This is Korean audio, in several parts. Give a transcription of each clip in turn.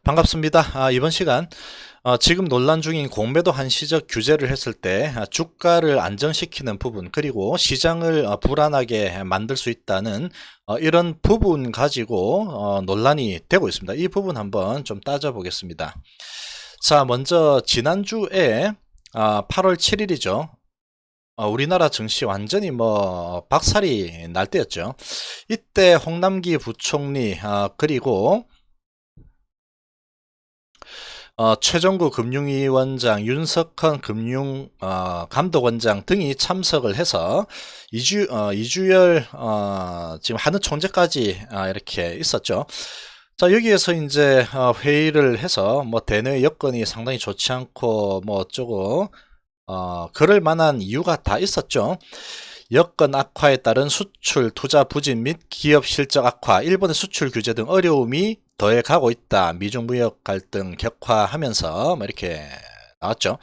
반갑습니다. 이번 시간 지금 논란 중인 공매도 한시적 규제를 했을 때 주가를 안정시키는 부분, 그리고 시장을 불안하게 만들 수 있다는 이런 부분 가지고 논란이 되고 있습니다. 이 부분 한번 좀 따져보겠습니다. 자, 먼저 지난주에 8월 7일이죠. 우리나라 증시 완전히 박살이 날 때였죠. 이때 홍남기 부총리 그리고 최종구 금융위원장, 윤석헌 금융감독원장 등이 참석을 해서 이주열 지금 하는 총재까지 이렇게 있었죠. 자, 여기에서 이제 회의를 해서 대내 여건이 상당히 좋지 않고 어쩌고 그럴 만한 이유가 다 있었죠. 여건 악화에 따른 수출 투자 부진 및 기업 실적 악화, 일본의 수출 규제 등 어려움이 더해가고 있다. 미중 무역 갈등 격화하면서 이렇게 나왔죠.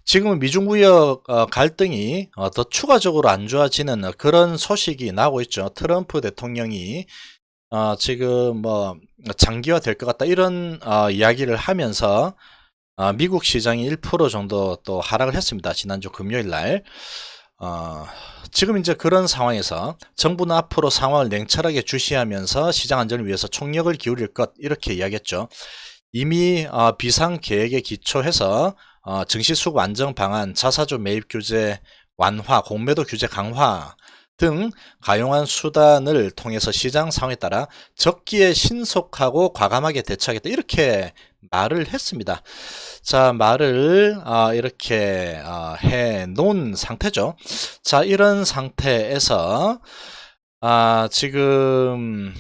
지금은 미중 무역 갈등이 더 추가적으로 안 좋아지는 그런 소식이 나오고 있죠. 트럼프 대통령이 지금 장기화 될 것 같다, 이런 이야기를 하면서 미국 시장이 1% 정도 또 하락을 했습니다. 지난주 금요일 날. 지금 이제 그런 상황에서 정부는 앞으로 상황을 냉철하게 주시하면서 시장 안전을 위해서 총력을 기울일 것, 이렇게 이야기했죠. 이미 비상계획에 기초해서 증시 수급 안정 방안, 자사주 매입 규제 완화, 공매도 규제 강화 등 가용한 수단을 통해서 시장 상황에 따라 적기에 신속하고 과감하게 대처하겠다, 이렇게 말을 했습니다. 자, 말을 이렇게 해 놓은 상태죠. 자, 이런 상태에서 지금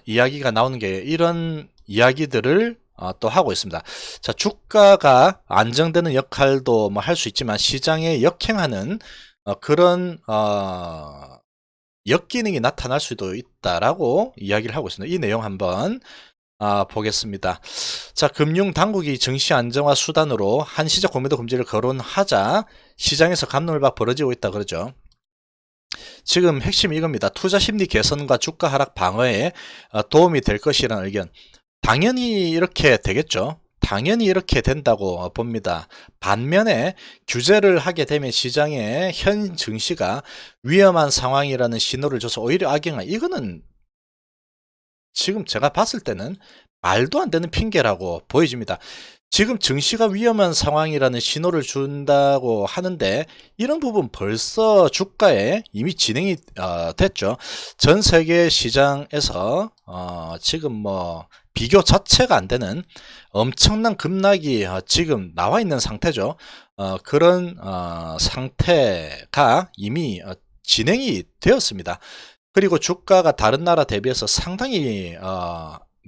이야기가 나오는 게 이런 이야기들을 또 하고 있습니다. 자, 주가가 안정되는 역할도 할 수 있지만 시장에 역행하는 그런 역기능이 나타날 수도 있다라고 이야기를 하고 있습니다. 이 내용 한번 보겠습니다. 자, 금융당국이 증시 안정화 수단으로 한시적 공매도 금지를 거론하자 시장에서 갑론을박 벌어지고 있다 그러죠. 지금 핵심이 이겁니다. 투자 심리 개선과 주가 하락 방어에 도움이 될 것이라는 의견. 당연히 이렇게 되겠죠. 당연히 이렇게 된다고 봅니다. 반면에 규제를 하게 되면 시장의 현 증시가 위험한 상황이라는 신호를 줘서 오히려 악영향, 이거는 지금 제가 봤을 때는 말도 안 되는 핑계라고 보여집니다. 지금 증시가 위험한 상황이라는 신호를 준다고 하는데 이런 부분 벌써 주가에 이미 진행이 됐죠. 전 세계 시장에서 지금 비교 자체가 안 되는 엄청난 급락이 지금 나와 있는 상태죠. 그런 상태가 이미 진행이 되었습니다. 그리고 주가가 다른 나라 대비해서 상당히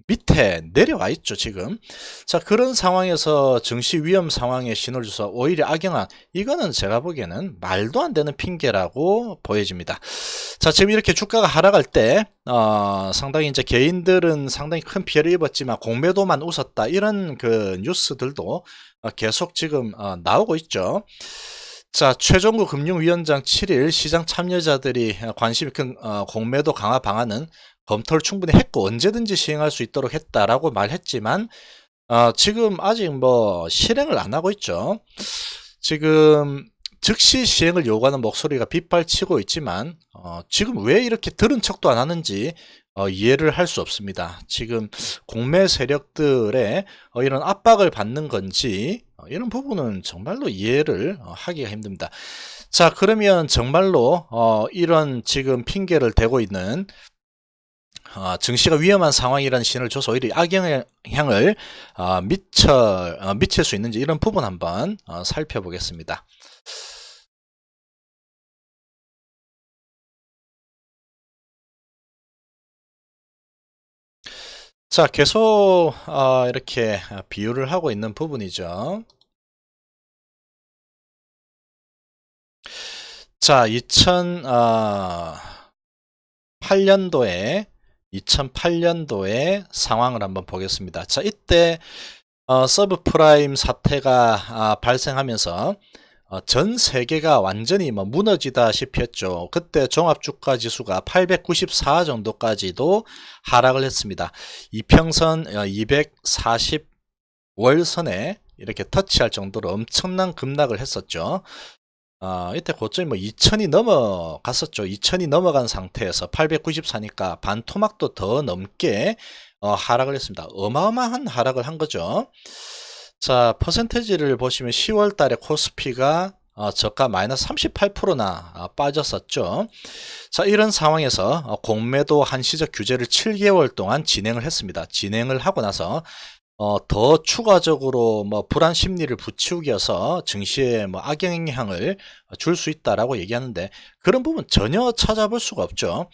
밑에 내려와 있죠, 지금. 자, 그런 상황에서 증시 위험 상황에 신호를 줘서 오히려 악영향, 이거는 제가 보기에는 말도 안 되는 핑계라고 보여집니다. 자, 지금 이렇게 주가가 하락할 때 상당히 이제 개인들은 상당히 큰 피해를 입었지만 공매도만 웃었다, 이런 그 뉴스들도 계속 지금 나오고 있죠. 자, 최종구 금융위원장 7일 시장 참여자들이 관심이 큰 공매도 강화 방안은 검토를 충분히 했고 언제든지 시행할 수 있도록 했다라고 말했지만 지금 아직 실행을 안 하고 있죠. 지금 즉시 시행을 요구하는 목소리가 빗발치고 있지만 지금 왜 이렇게 들은 척도 안 하는지 이해를 할 수 없습니다. 지금 공매 세력들의 이런 압박을 받는 건지 이런 부분은 정말로 이해를 하기가 힘듭니다. 자, 그러면 정말로 이런 지금 핑계를 대고 있는 증시가 위험한 상황이라는 신호를 줘서 오히려 악영향을 미칠 수 있는지, 이런 부분 한번 살펴보겠습니다. 자, 계속 이렇게 비유를 하고 있는 부분이죠. 자, 2008년도에 상황을 한번 보겠습니다. 자, 이때 서브프라임 사태가 발생하면서 전 세계가 완전히 뭐 무너지다시피 했죠. 그때 종합주가지수가 894 정도까지도 하락을 했습니다. 이평선 240월선에 이렇게 터치할 정도로 엄청난 급락을 했었죠. 이때 고점이 뭐 2000이 넘어갔었죠. 2000이 넘어간 상태에서 894니까 반토막도 더 넘게 하락을 했습니다. 어마어마한 하락을 한 거죠. 자, 퍼센테이지를 보시면 10월 달에 코스피가 저가 마이너스 38%나 빠졌었죠. 자, 이런 상황에서 공매도 한시적 규제를 7개월 동안 진행을 했습니다. 진행을 하고 나서 더 추가적으로 뭐 불안 심리를 부추겨서 증시에 뭐 악영향을 줄 수 있다라고 얘기하는데, 그런 부분 전혀 찾아볼 수가 없죠.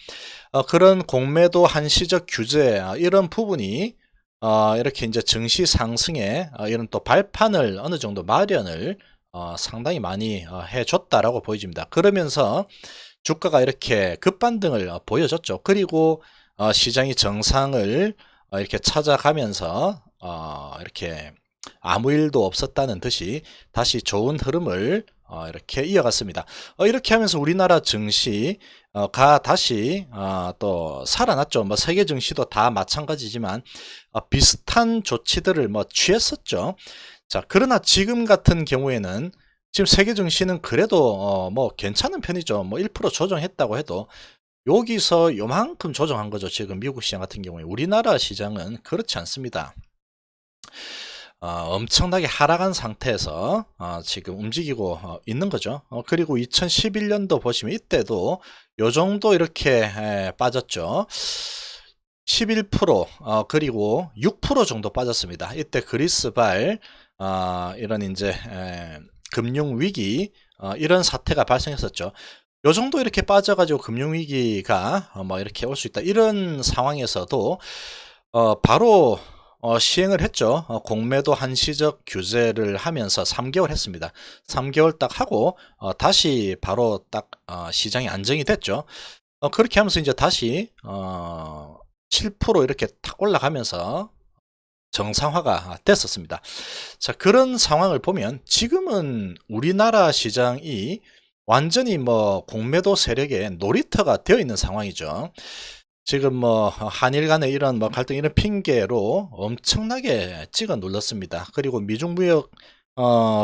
그런 공매도 한시적 규제 이런 부분이 이렇게 이제 증시 상승에 이런 또 발판을 어느 정도 마련을 상당히 많이 해줬다라고 보여집니다. 그러면서 주가가 이렇게 급반등을 보여줬죠. 그리고 시장이 정상을 이렇게 찾아가면서 이렇게 아무 일도 없었다는 듯이 다시 좋은 흐름을 이렇게 이어갔습니다. 이렇게 하면서 우리나라 증시가 다시 또 살아났죠. 뭐 세계 증시도 다 마찬가지지만 비슷한 조치들을 뭐 취했었죠. 자, 그러나 지금 같은 경우에는 지금 세계 증시는 그래도 뭐 괜찮은 편이죠. 뭐 1% 조정했다고 해도 여기서 요만큼 조정한 거죠. 지금 미국 시장 같은 경우에. 우리나라 시장은 그렇지 않습니다. 엄청나게 하락한 상태에서 지금 움직이고 있는 거죠. 그리고 2011년도 보시면 이때도 요 정도 이렇게 빠졌죠. 11% 그리고 6% 정도 빠졌습니다. 이때 그리스발 이런 이제 금융위기 이런 사태가 발생했었죠. 요 정도 이렇게 빠져가지고 금융위기가 뭐 이렇게 올 수 있다. 이런 상황에서도 바로 시행을 했죠. 공매도 한시적 규제를 하면서 3개월 했습니다. 3개월 딱 하고 다시 바로 딱 시장이 안정이 됐죠. 그렇게 하면서 이제 다시 7% 이렇게 탁 올라가면서 정상화가 됐었습니다. 자, 그런 상황을 보면 지금은 우리나라 시장이 완전히 뭐 공매도 세력의 놀이터가 되어 있는 상황이죠. 지금 뭐 한일 간의 이런 뭐 갈등 이런 핑계로 엄청나게 찍어 눌렀습니다. 그리고 미중 무역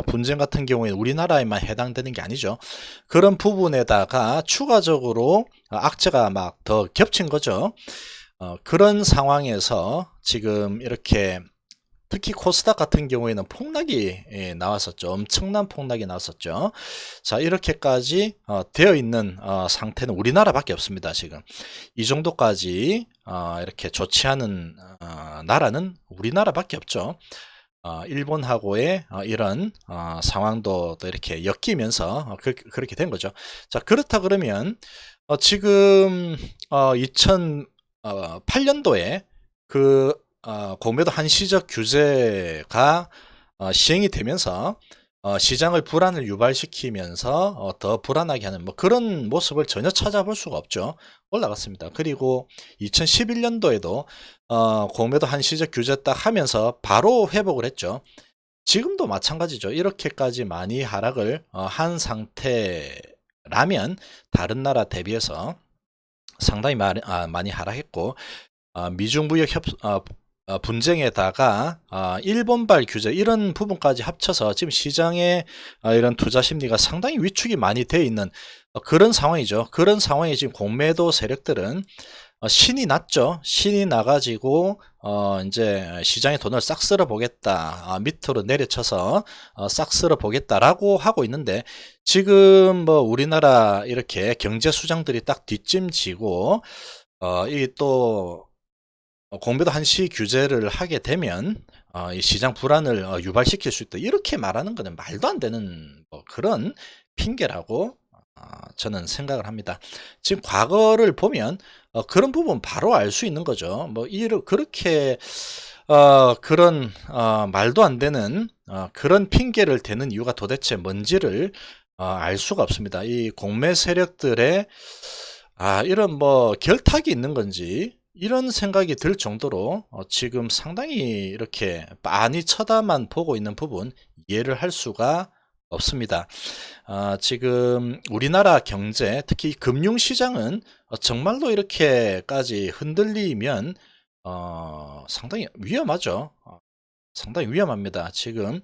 분쟁 같은 경우에는 우리나라에만 해당되는 게 아니죠. 그런 부분에다가 추가적으로 악재가 막 더 겹친 거죠. 그런 상황에서 지금 이렇게 특히 코스닥 같은 경우에는 폭락이 나왔었죠. 엄청난 폭락이 나왔었죠. 자, 이렇게까지 되어 있는 상태는 우리나라밖에 없습니다. 지금 이 정도까지 이렇게 좋지 않은 나라는 우리나라밖에 없죠. 일본하고의 이런 상황도 또 이렇게 엮이면서 그렇게 된 거죠. 자, 그렇다 그러면 지금 2008년도에 그 공매도 한시적 규제가 시행이 되면서 시장을 불안을 유발시키면서 더 불안하게 하는 뭐 그런 모습을 전혀 찾아볼 수가 없죠. 올라갔습니다. 그리고 2011년도에도 공매도 한시적 규제 딱 하면서 바로 회복을 했죠. 지금도 마찬가지죠. 이렇게까지 많이 하락을 한 상태라면 다른 나라 대비해서 상당히 많이 하락했고, 미중 무역 분쟁에다가 일본발 규제 이런 부분까지 합쳐서 지금 시장에 이런 투자 심리가 상당히 위축이 많이 되어 있는 그런 상황이죠. 그런 상황에 지금 공매도 세력들은 신이 났죠. 신이 나가지고 이제 시장의 돈을 싹 쓸어 보겠다, 밑으로 내려쳐서 싹 쓸어 보겠다라고 하고 있는데, 지금 뭐 우리나라 이렇게 경제 수장들이 딱 뒷짐지고 이 또 공매도 한시 규제를 하게 되면 이 시장 불안을 유발시킬 수 있다, 이렇게 말하는 것은 말도 안 되는 뭐 그런 핑계라고 저는 생각을 합니다. 지금 과거를 보면 그런 부분 바로 알 수 있는 거죠. 뭐 그렇게 그런 말도 안 되는 그런 핑계를 대는 이유가 도대체 뭔지를 알 수가 없습니다. 이 공매 세력들의 이런 뭐 결탁이 있는 건지 이런 생각이 들 정도로 지금 상당히 이렇게 많이 쳐다만 보고 있는 부분 이해를 할 수가 없습니다. 지금 우리나라 경제, 특히 금융시장은 정말로 이렇게까지 흔들리면 상당히 위험하죠. 상당히 위험합니다. 지금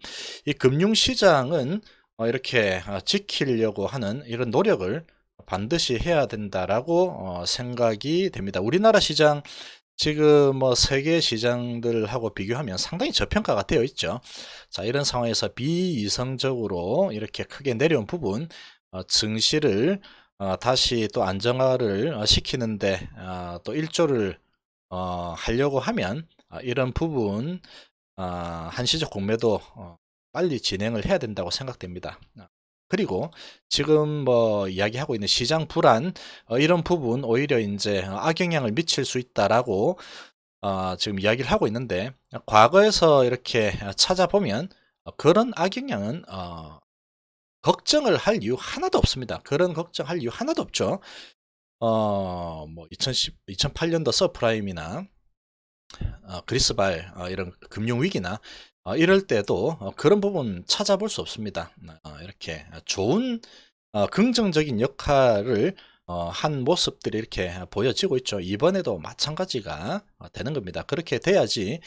이 금융시장은 이렇게 지키려고 하는 이런 노력을 반드시 해야 된다라고 생각이 됩니다. 우리나라 시장 지금 뭐 세계 시장들하고 비교하면 상당히 저평가가 되어 있죠. 자, 이런 상황에서 비이성적으로 이렇게 크게 내려온 부분, 증시를 다시 또 안정화를 시키는데 또 일조를 하려고 하면 이런 부분 한시적 공매도 빨리 진행을 해야 된다고 생각됩니다. 그리고 지금 뭐 이야기하고 있는 시장 불안 이런 부분 오히려 이제 악영향을 미칠 수 있다라고 지금 이야기를 하고 있는데, 과거에서 이렇게 찾아보면 그런 악영향은 걱정을 할 이유 하나도 없습니다. 그런 걱정할 이유 하나도 없죠. 뭐 2008년도 서프라임이나 그리스발 이런 금융위기나 이럴 때도 그런 부분 찾아볼 수 없습니다. 이렇게 좋은 긍정적인 역할을 한 모습들이 이렇게 보여지고 있죠. 이번에도 마찬가지가 되는 겁니다. 그렇게 돼야지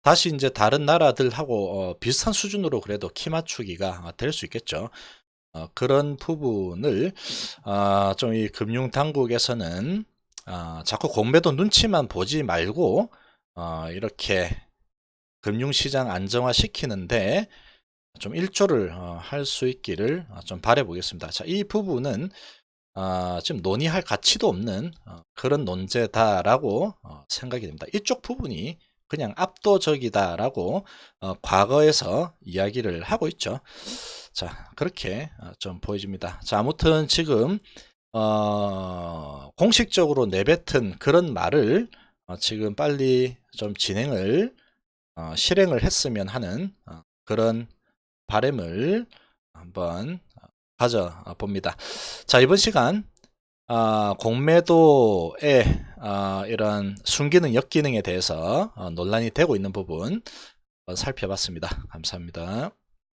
다시 이제 다른 나라들하고 비슷한 수준으로 그래도 키 맞추기가 될 수 있겠죠. 그런 부분을 좀 이 금융 당국에서는 자꾸 공매도 눈치만 보지 말고 이렇게 금융시장 안정화 시키는데 좀 일조를 할 수 있기를 좀 바래 보겠습니다. 자, 이 부분은 지금 논의할 가치도 없는 그런 논제다라고 생각이 됩니다. 이쪽 부분이 그냥 압도적이다라고 과거에서 이야기를 하고 있죠. 자, 그렇게 좀 보여집니다. 자, 아무튼 지금 공식적으로 내뱉은 그런 말을 지금 빨리 좀 진행을 실행을 했으면 하는 그런 바람을 한번 가져봅니다. 자, 이번 시간 공매도의 이런 순기능, 역기능에 대해서 논란이 되고 있는 부분 살펴봤습니다. 감사합니다.